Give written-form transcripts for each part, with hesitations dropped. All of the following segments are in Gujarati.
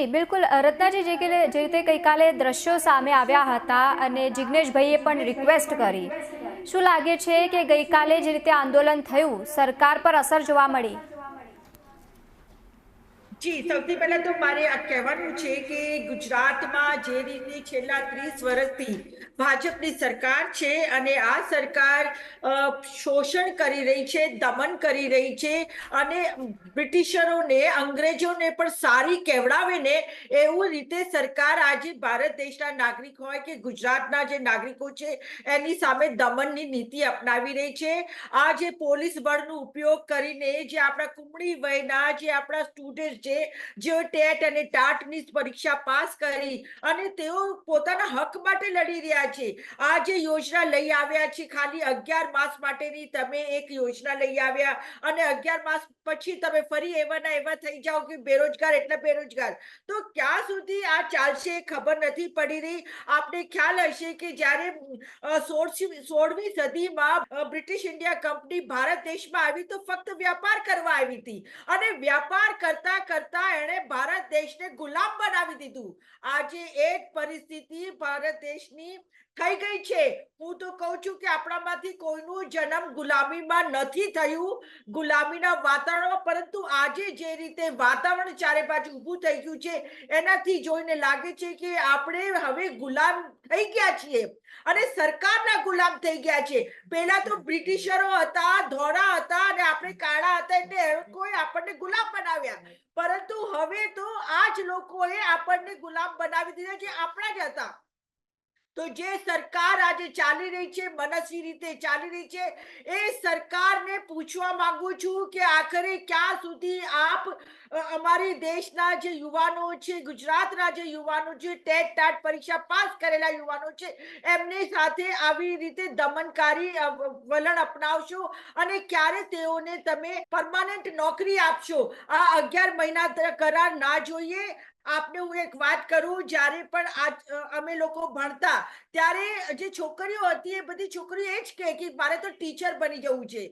જી બિલકુલ રત્નાજી, જે રીતે ગઈકાલે દ્રશ્યો સામે આવ્યા હતા અને જિગ્નેશભાઈએ પણ રિક્વેસ્ટ કરી, શું લાગે છે કે ગઈકાલે જે રીતે આંદોલન થયું સરકાર પર અસર જોવા મળી? જી, સૌથી પહેલા તો મારે આ કહેવાનું છે કે ગુજરાતમાં જે રીતે છેલ્લા 30 વર્ષથી ભાજપની સરકાર છે અને આ સરકાર શોષણ કરી રહી છે, દમન કરી રહી છે અને બ્રિટિશરોને, અંગ્રેજોને પણ સારી કહેવડાવે ને એવું રીતે સરકાર આજે ભારત દેશના નાગરિક હોય કે ગુજરાતના જે નાગરિકો છે એની સામે દમનની નીતિ અપનાવી રહી છે। આ જે પોલીસ બળનો ઉપયોગ કરીને જે આપણા કુમળી વયના જે આપણા સ્ટુડન્ટ છે, જેઓ ટેટ અને ટાટની પરીક્ષા પાસ કરી અને તેઓ પોતાના હક માટે લડી રહ્યા છે। આ જે યોજના લઈ આવ્યા છે, ખાલી 11 માસ માટેની તમે એક યોજના લઈ આવ્યા અને 11 માસ પછી તમે ફરી એવાના એવા થઈ જાઓ કે બેરોજગાર એટલે બેરોજગાર, તો ક્યાં સુધી આ ચાલશે ખબર નથી પડી રહી। આપને ખ્યાલ હશે કે જ્યારે 16મી સદીમાં બ્રિટિશ ઇન્ડિયા કંપની ભારત દેશમાં આવી તો ફક્ત વ્યાપાર કરવા આવી હતી અને વ્યાપાર કરતા કરતા એણે ભારત દેશને ગુલામ બનાવી દીધું। આજે એ જ પરિસ્થિતિ ભારત દેશની થઈ ગઈ છે। હું તો કહું છું કે આપણામાંથી કોઈનું જન્મ ગુલામીમાં નથી થયું, ગુલામીના વાતાવરણમાં, પરંતુ આજે જે રીતે વાતાવરણ ચારે બાજુ ઊભું થઈ ગયું છે એનાથી જોઈને લાગે છે કે આપણે હવે ગુલામ થઈ ગયા છીએ અને સરકારના ગુલામ થઈ ગયા છે। પહેલા તો બ્રિટિશરો હતા, ધોળા હતા અને આપણે કાળા હતા એટલે એ લોકોએ આપણને ગુલામ બનાવ્યા, પરંતુ હવે તો આ જ લોકોએ આપણને ગુલામ બનાવી દીધા જે આપણા જ હતા। તો જે સરકાર આજે ચાલી રહી છે, મનસ્વી રીતે ચાલી રહી છે, એ સરકારને પૂછવા માંગુ છું કે આખરે ક્યાં સુધી આપ અમારી દેશના જે યુવાનો છે, ગુજરાતના જે યુવાનો છે, ટેટ ટાટ પરીક્ષા પાસ કરેલા યુવાનો છે, એમની સાથે આવી રીતે દમનકારી વલણ અપનાવશો અને ક્યારે તેઓને તમે પરમાનન્ટ નોકરી આપશો? આ 11 મહિના કરાર ના જોઈએ। આપને હું એક વાત કરું, જ્યારે પણ અમે લોકો ભણતા ત્યારે જે છોકરીઓ હતી એ બધી છોકરીઓ એ જ કહે કે મારે તો ટીચર બની જવું છે।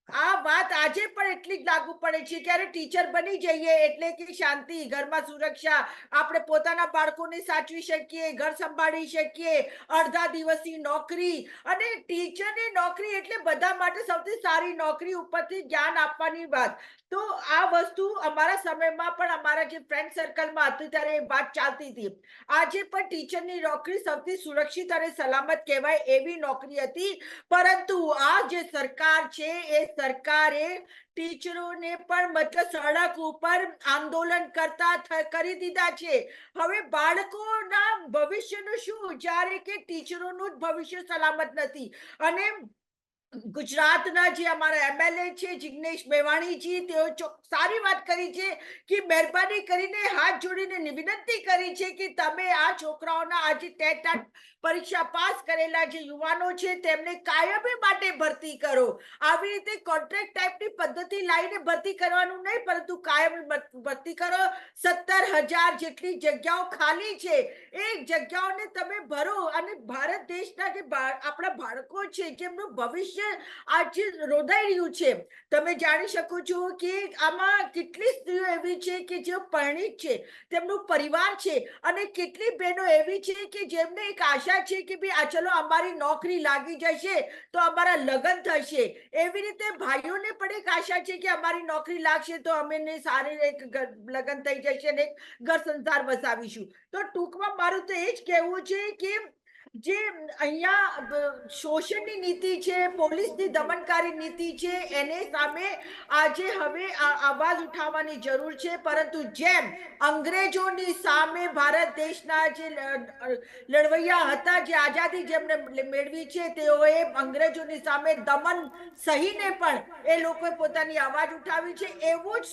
આ વાત આજે પણ એટલી જ લાગુ પડે છે કે અરે ટીચર બની જઈએ એટલે કે શાંતિ, ઘરમાં સુરક્ષા, આપણે પોતાના બાળકોને સાચવી શકીએ, ઘર સંભાળી શકીએ, અડધા દિવસની નોકરી અને ટીચરની નોકરી એટલે બધા માટે સૌથી સારી નોકરી, ઉપરથી જ્ઞાન આપવાની વાત। તો આ વસ્તુ અમારા સમયમાં પણ અમારા જે ફ્રેન્ડ સર્કલમાં હતું ત્યારે એ વાત ચાલતી હતી। આજે પણ ટીચરની નોકરી સૌથી સુરક્ષિત અને સલામત કહેવાય એવી નોકરી હતી, પરંતુ આ જે સરકાર છે એ સરકારે ટીચરોને પણ મતલબ સડક ઉપર આંદોલન કરતા કરી દીધા છે। હવે બાળકોના ભવિષ્યનું શું, જ્યારે કે ટીચરોનું જ ભવિષ્ય સલામત નથી। અને ગુજરાતના જે અમારા એમએલએ છે જિગ્નેશ મેવાણીજી, તેઓ સારી વાત કરી છે કે મહેરબાની કરીને હાથ જોડીને વિનંતી કરી છે કે તમે આ છોકરાઓના આજે ટેટ પરીક્ષા પાસ કરેલા જે યુવાનો છે તેમને કાયમી માટે ભરતી કરો। આવી રીતે કોન્ટ્રાક્ટ ટાઈપની પદ્ધતિ લાવીને ભરતી કરવાનું નહીં, પરંતુ કાયમી ભરતી કરો। 17,000 જેટલી જગ્યાઓ ખાલી છે, એ જગ્યાઓને તમે ભરો અને ભારત દેશના જે આપણા બાળકો છે જેમનું ભવિષ્ય આજે રોધાઈ રહ્યું છે। તમે જાણી શકો છો કે આમાં કેટલી સ્ત્રીઓ એવી છે કે જે પરણિત છે, તેમનું પરિવાર છે, અને કેટલી બહેનો એવી છે કે જેમને એક આશા છે કે ભાઈ આ ચલો અમારી નોકરી લાગી જશે તો અમારા લગ્ન થશે। એવી રીતે ભાઈઓને પણ એક આશા છે કે અમારી નોકરી લાગશે તો અમે સારી એક લગ્ન થઈ જશે ને ઘર સંસાર વસાવીશું। તો ટૂંકમાં મારું તો એ જ કહેવું છે કે જે અહીંયા શોષણની નીતિ છે, પોલીસની દમનકારી નીતિ છે, એને સામે આજે હવે આવાજ ઉઠાવવાની જરૂર છે। પરંતુ જેમ અંગ્રેજોની સામે ભારત દેશના જે લડવૈયા હતા, જે આઝાદી જેમને મેળવી છે, તેઓએ અંગ્રેજોની સામે દમન સહીને પણ એ લોકોએ પોતાની અવાજ ઉઠાવી છે। એવું જ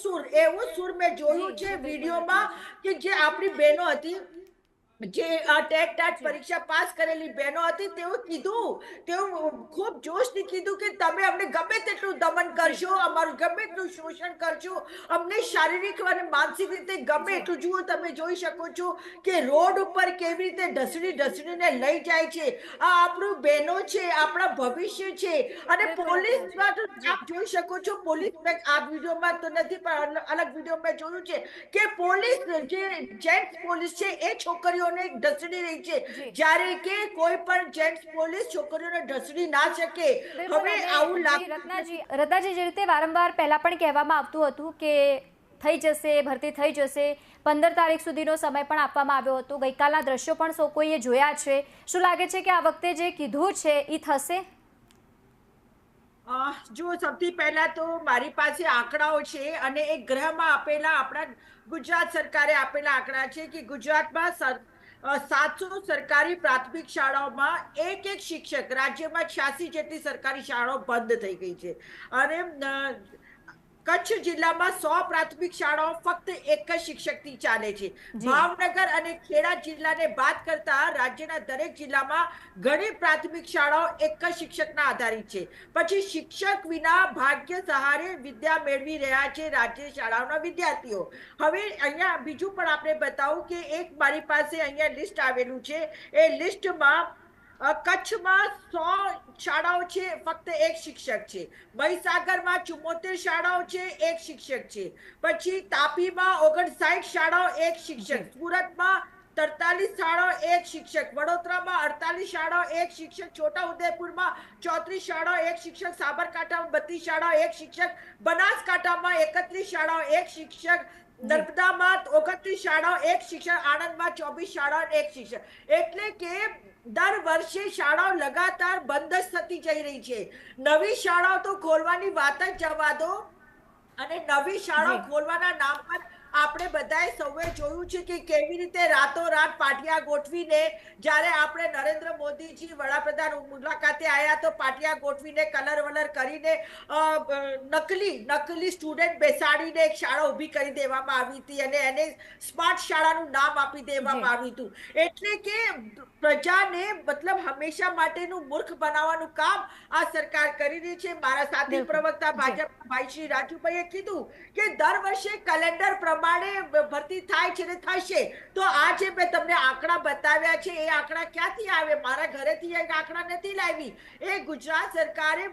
સુર મેં જોયું છે વિડીયોમાં કે જે આપણી બહેનો હતી જે ટેટ ટાટ જી પરીક્ષા પાસ કરેલી બહેનો હતી તેઓ કીધું, તેઓ ખૂબ જોશથી કીધું કે તમે અમને ગમે તેટલું દમન જી કરશો, અમારું ગમે તેટલું શોષણ કરશો, અમને શારીરિક અને માનસિક રીતે ગમે જી એટલું જુઓ. તમે જોઈ શકો છો કે રોડ ઉપર કેવી રીતે ઢસડીને લઈ જાય છે. આ આપણું બહેનો છે, આપણા ભવિષ્ય છે. અને બિલકુલ રત્નાજી પોલીસમાં તો જી આપ જોઈ શકો છો, પોલીસ મેં આ વિડીયોમાં તો નથી પણ અલગ વિડીયો મેં જોયું છે કે પોલીસ જે જેન્ટ્સ પોલીસ છે એ છોકરીઓને ઢસડી રહી છે, જી જ્યારે કે કોઈ પણ જેન્ટ્સ પોલીસ છોકરીઓને ઢસડી ના શકે. બિલકુલ. હવે અને આવું જી રત્નાજી જે રીતે વારંવાર પહેલા પણ કહેવામાં આવતું હતું કે થઈ જશે, ભરતી થઈ જશે, 15 તારીખ સુધીનો સમય પણ આપવામાં આવ્યો હતો. ગઈકાલના દ્રશ્યો પણ સૌ કોઈએ જોયા છે. શું લાગે છે કે આ વખતે જે કીધું છે એ થશે? જો સૌથી પહેલા તો મારી પાસે આંકડાઓ છે અને એક ગ્રહમાં આપેલા આપણા ગુજરાત સરકારે આપેલા આંકડા છે કે ગુજરાતમાં 700 સરકારી પ્રાથમિક શાળાઓમાં એક શિક્ષક, રાજ્યમાં 86 જેટલી સરકારી શાળાઓ બંધ થઈ ગઈ છે. અને કચ્છ જિલ્લામાં 100 પ્રાથમિક શાળાઓ ફક્ત એક જ શિક્ષકથી ચાલે છે. જી ભાવનગર અને ખેડા જિલ્લાને બાદ કરતા રાજ્યના દરેક જિલ્લામાં ઘણી પ્રાથમિક શાળાઓ એક જ શિક્ષકના આધારિત છે. પછી શિક્ષક વિના ભાગ્ય સહારે વિદ્યા મેળવી રહ્યા છે રાજ્ય શાળાઓના વિદ્યાર્થીઓ. હવે અહીંયા બીજું પણ આપણે બતાવું કે એક મારી પાસે અહીંયા લિસ્ટ આવેલું છે. એ લિસ્ટમાં કચ્છમાં 100 શાળાઓ છે, ફક્ત એક શિક્ષક છે. મહીસાગરમાં 74 શાળાઓ છે, એક શિક્ષક છે. પછી તાપીમાં 59 શાળાઓ, એક જી શિક્ષક. સુરતમાં 43 શાળાઓ, એક શિક્ષક. વડોદરામાં 48 શાળાઓ, એક શિક્ષક. છોટાઉદેપુરમાં 34 શાળાઓ, એક શિક્ષક. સાબરકાંઠામાં 32 શાળાઓ, એક શિક્ષક. બનાસકાંઠામાં 31 શાળાઓ, એક શિક્ષક. જી નર્મદામાં 29 શાળાઓ, એક શિક્ષક. આણંદમાં 24 શાળાઓ, એક શિક્ષક. એટલે કે દર વર્ષે શાળાઓ લગાતાર બંધ જ થતી જઈ રહી છે. નવી શાળાઓ તો ખોલવાની વાત જ જવા દો. અને નવી શાળાઓ જી ખોલવાના નામ પર આપણે બધાએ સૌએ જોયું છે કે કેવી રીતે રાતોરાત પાટિયા ગોઠવીને, જ્યારે આપણે નરેન્દ્ર મોદીજી વડાપ્રધાન મુલાકાતે આવ્યા તો પાટિયા ગોઠવીને કલર વલર કરીને નકલી સ્ટુડન્ટ બેસાડીને એક શાળા ઊભી કરી દેવામાં આવી હતી અને એને સ્માર્ટ શાળાનું નામ આપી જી દેવામાં આવ્યું હતું. એટલે કે પ્રજાને મતલબ હંમેશા માટેનું મૂર્ખ બનાવવાનું કામ આ સરકાર કરી રહી છે. મારા સાથી બિલકુલ પ્રવક્તા જી ભાજપ ભાઈ શ્રી રાજુભાઈએ કીધું કે દર વર્ષે કેલેન્ડર પ્રમાણે ભરતી થાય છે ને થશે. તો આ જે મેં તમને આંકડા બતાવ્યા છે એ આંકડા ક્યાંથી આવે? મારા ઘરેથી એક આંકડા નથી લાવી. એ ગુજરાત સરકારે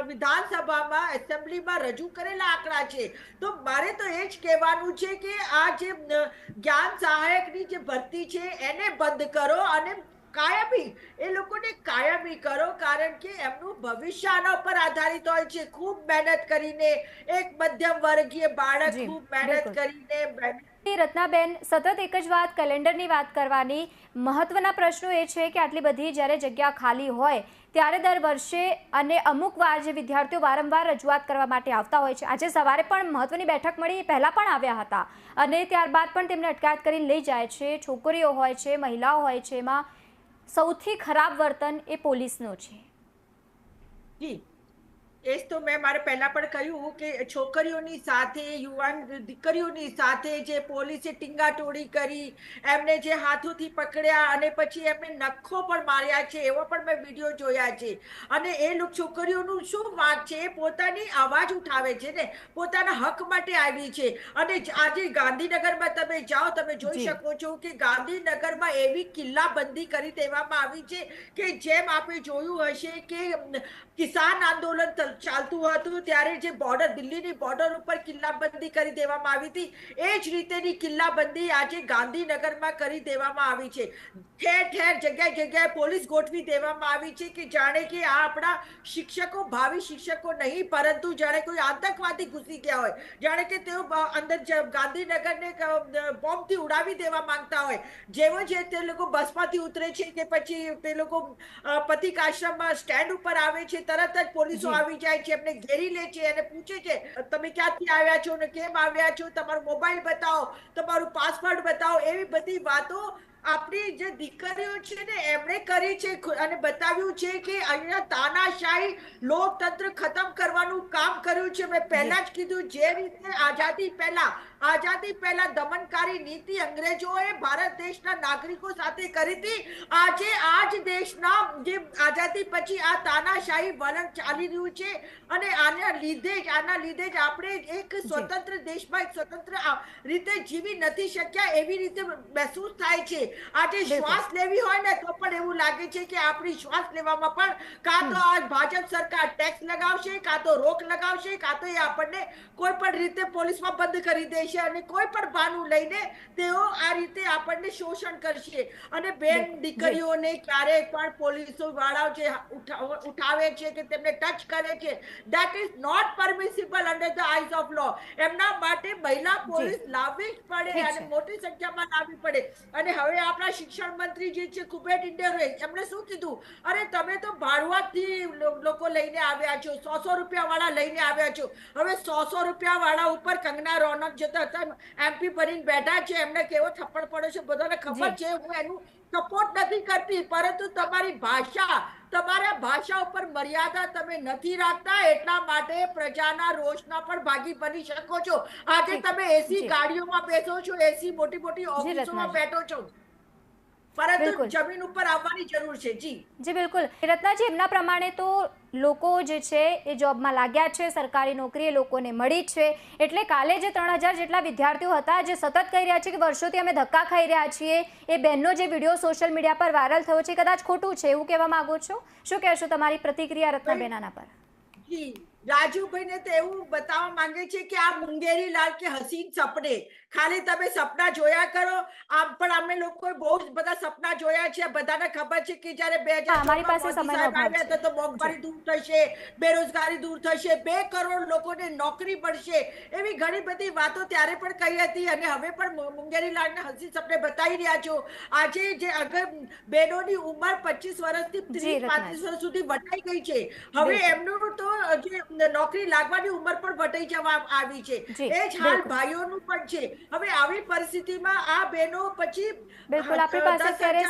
વિધાનસભામાં એસેમ્બલીમાં રજૂ કરેલા આંકડા છે. તો મારે તો એ જ કહેવાનું છે કે આ જે જ્ઞાન સહાયકની જે ભરતી છે એને બંધ કરો અને કાયમી એ લોકોને કાયમી કરો. કારણ કે એમનું ભવિષ્ય આના ઉપર આધારિત હોય છે. ખૂબ મહેનત કરીને એક મધ્યમ વર્ગીય બાળક જી ખૂબ મહેનત બિલકુલ. કરીને રત્નાબેન, સતત એક જ વાત, કેલેન્ડરની વાત કરવાની. મહત્વના પ્રશ્નો એ છે કે આટલી બધી જ્યારે જગ્યા ખાલી હોય ત્યારે દર વર્ષે અને અમુક વાર જે વિદ્યાર્થીઓ વારંવાર રજૂઆત કરવા માટે આવતા હોય છે. આજે સવારે પણ મહત્વની બેઠક મળી, પહેલાં પણ આવ્યા હતા અને ત્યારબાદ પણ તેમને અટકાયત કરીને લઈ જાય છે. છોકરીઓ હોય છે, મહિલાઓ હોય છે, એમાં સૌથી ખરાબ વર્તન એ પોલીસનું છે. જી, એ જ તો મેં મારે પહેલા પણ કહ્યું કે છોકરીઓની સાથે, યુવાન દીકરીઓની સાથે જે પોલીસે ટીંગાટોળી કરી, એમને જે હાથોથી પકડ્યા અને પછી એમને નખો પણ માર્યા છે, એવા પણ મેં વિડીયો જોયા છે. અને એ છોકરીઓનું શું વાંક છે? એ પોતાની અવાજ ઉઠાવે છે ને, પોતાના હક માટે આવી છે. અને આજે ગાંધીનગરમાં તમે જાઓ, તમે જોઈ જી શકો છો કે ગાંધીનગરમાં એવી કિલ્લાબંધી કરી દેવામાં આવી છે કે જેમ આપણે જોયું હશે કે કિસાન આંદોલન ચાલતું હતું ત્યારે જે બોર્ડર, દિલ્હીની બોર્ડર ઉપર કિલ્લાબંધી કરી દેવામાં આવી હતી, એ જ રીતેની કિલ્લાબંધી આજે ગાંધીનગરમાં કરી દેવામાં આવી છે. ઠેર ઠેર જગ્યાએ પોલીસ ગોઠવી દેવામાં આવી છે કે જાણે કે આ આપણા શિક્ષકો ભાવિ શિક્ષકો નહીં, પરંતુ જાણે કોઈ આતંકવાદી ઘૂસી ગયા હોય, જાણે કે તેઓ અંદર ગાંધીનગરને બોમ્બથી ઉડાવી દેવા માંગતા હોય. જેવો જે તે લોકો બસમાંથી ઉતરે છે કે પછી તે લોકો પથિક આશ્રમમાં સ્ટેન્ડ ઉપર આવે છે, તરત જ પોલીસો જી આવી જાય છે, એમને ઘેરી લે છે અને પૂછે છે તમે ક્યાંથી આવ્યા છો ને કેમ આવ્યા છો, તમારો મોબાઈલ બતાવો, તમારું પાસવર્ડ બતાવો. એવી બધી વાતો આપણી જે દીકરીઓ છે ને એમણે કરી છે અને બતાવ્યું છે કે અહીંયા તાનાશાહી લોકતંત્ર ખતમ કરવાનું કામ કર્યું છે. મેં પહેલા જ કીધું, જે રીતે આઝાદી પહેલા આઝાદી પહેલા દમનકારી નીતિ અંગ્રેજોએ ભારત દેશના નાગરિકો સાથે કરી હતી. આજે આ જ દેશના જે આઝાદી પછી આ તાનાશાહી વલણ ચાલી રહ્યું છે અને આના લીધે જ આપણે એક સ્વતંત્ર દેશમાં એક સ્વતંત્ર રીતે જીવી નથી શક્યા એવી રીતે મહેસૂસ થાય છે. આજે શ્વાસ લેવી હોય ને તો પણ એવું લાગે છે કે આપણી શ્વાસ લેવામાં પણ કાં તો આ ભાજપ સરકાર ટેક્સ લગાવશે, કાં તો રોક લગાવશે, કાં તો એ આપણને કોઈ પણ રીતે પોલીસમાં બંધ કરી દેશે અને કોઈ પણ બહાનું લઈને તેઓ આ રીતે આપણને શોષણ કરશે. અને બેન દીકરીઓને ક્યારેક પણ પોલીસો વાળાઓ જે ઉઠાવે છે કે તેમને ટચ કરે છે, that is not permissible under the eyes of law. એમના માટે મહિલા પોલીસ લાવવી જ પડે અને મોટી સંખ્યામાં લાવવી પડે. અને હવે આપણા શિક્ષણ મંત્રી જે છે કુબેર ઇન્ડિયરોએ એમણે શું કીધું, અરે તમે તો ભાડુઆતથી લોકો લઈને આવ્યા છો, 100 રૂપિયા વાળા લઈને આવ્યા છો. હવે 100 રૂપિયા વાળા ઉપર કંગના રનૌત જતા હતા MP બનીને બેઠા છે, એમને કેવો થપ્પડ પડ્યો છે બધાને ખબર છે. હું એનું સપોર્ટ નથી કરતી, પરંતુ તમારી તમારા ભાષા ઉપર મર્યાદા તમે નથી રાખતા, એટલા માટે પ્રજાના રોષના પણ ભાગી બની શકો છો. આજે તમે એસી ગાડીઓમાં બેસો છો, એસી મોટી મોટી ઓફિસોમાં બેઠો છો, પરંતુ જમીન ઉપર આવવાની જરૂર છે. જી બિલકુલ રત્નાજી, એમના પ્રમાણે તો લોકો જે છે એ જોબમાં લાગ્યા છે, સરકારી નોકરી એ લોકોને મળી છે. એટલે કાલે જે 3000 જેટલા વિદ્યાર્થીઓ હતા જે સતત કહી રહ્યા છે કે વર્ષોથી અમે ધક્કા ખાઈ રહ્યા છીએ, એ બહેનનો જે વિડીયો સોશિયલ મીડિયા પર વાયરલ થયો છે કદાચ ખોટું છે એવું કહેવા માંગો છો? શું કહેશો તમારી પ્રતિક્રિયા રત્નાબેન આના પર? જી રાજુભાઈને તો એવું બતાવવા માંગે છે કે આ મુંગેરી લાલ કે હસીન સપને, ખાલી તમે સપના જોયા કરો. આમ પણ અમે લોકોએ બહુ જ બધા સપના જોયા છે. બધાને ખબર છે કે જ્યારે 2014 આવ્યા તો મોંઘવારી દૂર થશે, બેરોજગારી દૂર થશે, 2 કરોડ લોકોને નોકરી મળશે, એવી ઘણી બધી વાતો ત્યારે પણ કહી હતી. અને હવે પણ મુંગેરી લાલને હસીન સપને બતાવી રહ્યા છો. આજે જે અગર બહેનોની ઉંમર 25 વર્ષથી 30-35 વર્ષ સુધી વટાઈ ગઈ છે, હવે એમનું તો જે નોકરી લાગવાની ઉંમર પણ વટાઈ જવા આવી છે. એ જ હાલ ભાઈઓનું પણ છે. હવે આવી પરિસ્થિતિમાં આ બહેનો પછી બિલકુલ આપણી પાસે અત્યારે